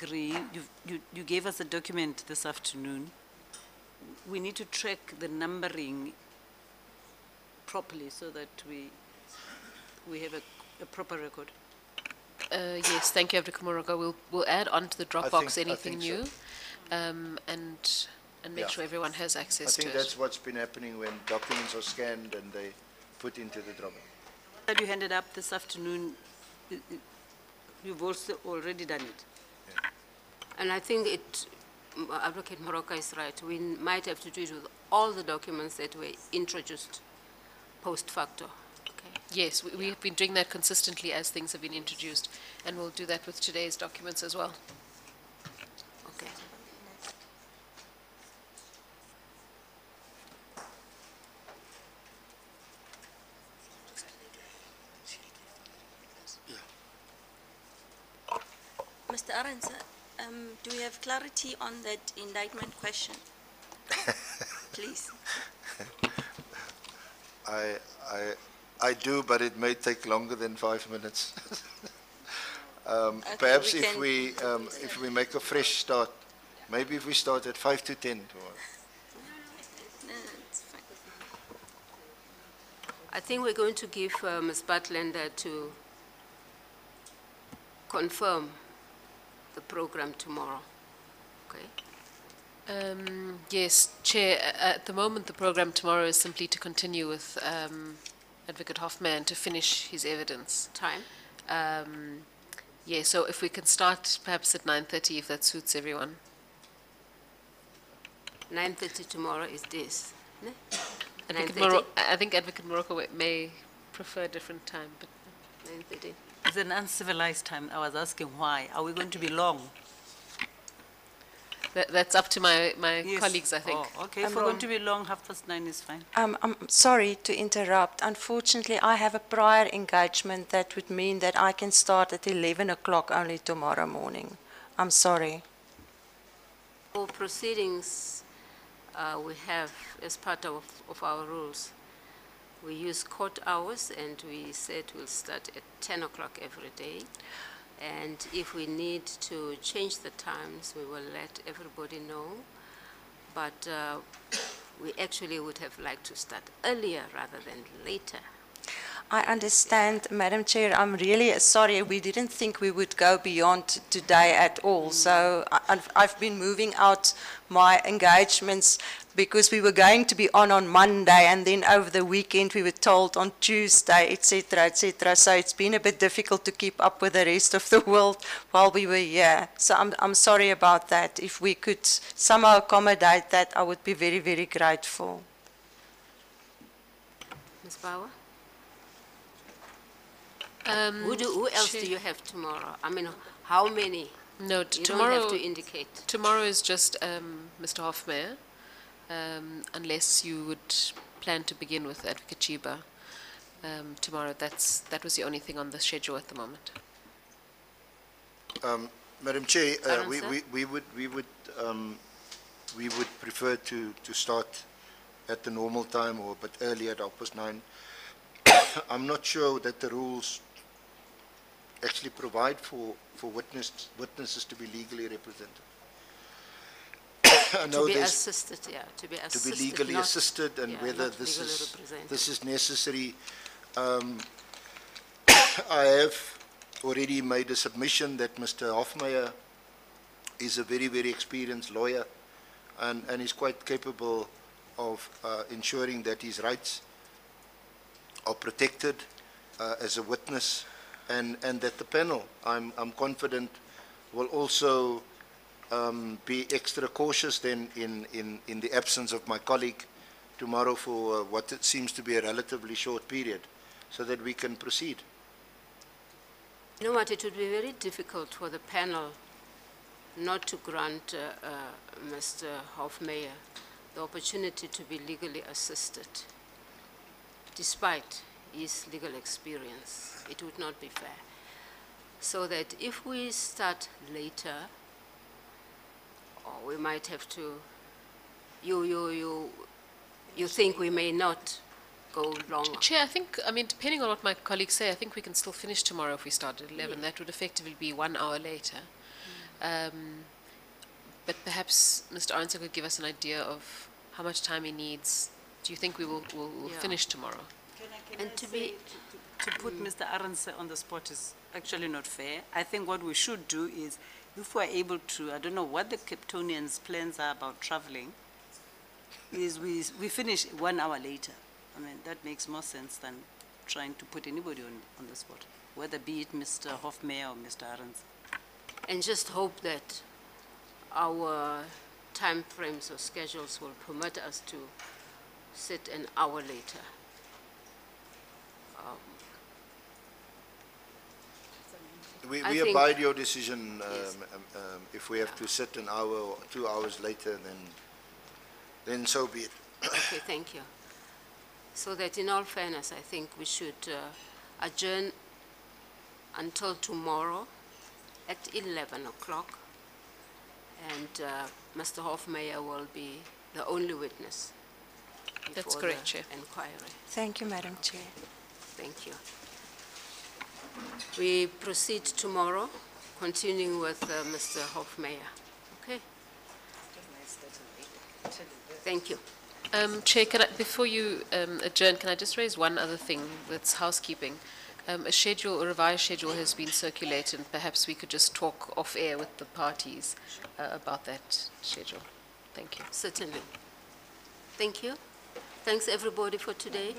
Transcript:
agree. You gave us a document this afternoon. We need to track the numbering properly so that we have a proper record. Yes, thank you, Advocate Moroka. We'll add on to the Dropbox anything new, so. and make sure everyone has access to it. I think that's what's been happening when documents are scanned and they put into the Dropbox. That you handed up this afternoon, you've also already done it. Yeah. And I think Advocate Moroka is right. We might have to do it with all the documents that were introduced post facto. Okay. Yes, we have been doing that consistently as things have been introduced, and we'll do that with today's documents as well. Okay. Mr. Arendse, do we have clarity on that indictment question? Please. I do, but it may take longer than 5 minutes. Okay, Perhaps if we make a fresh start, maybe if we start at 5 to 10 tomorrow. No, it's fine. I think we're going to give Ms. Butlander to confirm the program tomorrow. Okay. Yes, Chair, at the moment the program tomorrow is simply to continue with Advocate Hoffman to finish his evidence. Time? Yeah, so if we can start perhaps at 9:30 if that suits everyone. 9:30 tomorrow is this. Ne? I think Advocate Moroka may prefer a different time, but 9:30. It's an uncivilized time. I was asking why. Are we going to be long? that's up to my Yes. colleagues, I think. Oh, okay, if we're going to be long, 9:30 is fine. I'm sorry to interrupt. Unfortunately, I have a prior engagement that would mean that I can start at 11 o'clock only tomorrow morning. I'm sorry. For proceedings, we have, as part of our rules, we use court hours, and we said we'll start at 10 o'clock every day. And if we need to change the times, we will let everybody know. But we actually would have liked to start earlier rather than later. I understand, Madam Chair. I'm really sorry. We didn't think we would go beyond today at all. So I've been moving out my engagements because we were going to be on Monday, and then over the weekend we were told on Tuesday, etc., etc. So it's been a bit difficult to keep up with the rest of the world while we were here. So I'm sorry about that. If we could somehow accommodate that, I would be very, very grateful. Ms. Bauer? Who else do you have tomorrow? I mean, how many? No, You tomorrow. don't have to indicate. Tomorrow is just Mr. Hoffmeyer, unless you would plan to begin with Advocate Chiba tomorrow. That was the only thing on the schedule at the moment. Madam Chair, Arendse? we would prefer to start at the normal time or a bit earlier at 9:30. I'm not sure that the rules actually provide for witnesses to be legally represented. I know To be there's assisted, yeah, to be to assisted. be legally not- assisted, and yeah, whether not legally represented. this is necessary. I have already made a submission that Mr. Hoffmeyer is a very, very experienced lawyer and is quite capable of ensuring that his rights are protected as a witness, and that the panel, I'm confident, will also be extra cautious then in the absence of my colleague tomorrow for what it seems to be a relatively short period, so that we can proceed. You know what, it would be very difficult for the panel not to grant Mr. Hoffmeyer the opportunity to be legally assisted, despite his legal experience. It would not be fair. So that if we start later, or we might have to, you think we may not go longer? Chair, I mean, depending on what my colleagues say, I think we can still finish tomorrow if we start at 11. That would effectively be 1 hour later. But perhaps Mr. Arnson could give us an idea of how much time he needs. Do you think we'll Yeah. finish tomorrow? And to be, To put Mr. Arendse on the spot is actually not fair. I think what we should do is, if we're able to, I don't know what the Capetonians' plans are about traveling, is we finish 1 hour later. I mean, that makes more sense than trying to put anybody on the spot, whether be it Mr. Hofmeyer or Mr. Arendse. and just hope that our time frames or schedules will permit us to sit an hour later. We I think- abide your decision. Yes. If we have to sit an hour or 2 hours later, then so be it. Okay, thank you. So that in all fairness, I think we should adjourn until tomorrow at 11 o'clock. And Mr. Hofmeyer will be the only witness That's before correct, the Chair. inquiry. Thank you, Madam Chair. Thank you. We proceed tomorrow, continuing with Mr. Hofmeyer. Okay? Thank you. Chair, before you adjourn, can I just raise one other thing that's housekeeping? A schedule, a revised schedule has been circulated, and perhaps we could just talk off air with the parties about that schedule. Thank you. Certainly. Thank you. Thanks, everybody, for today.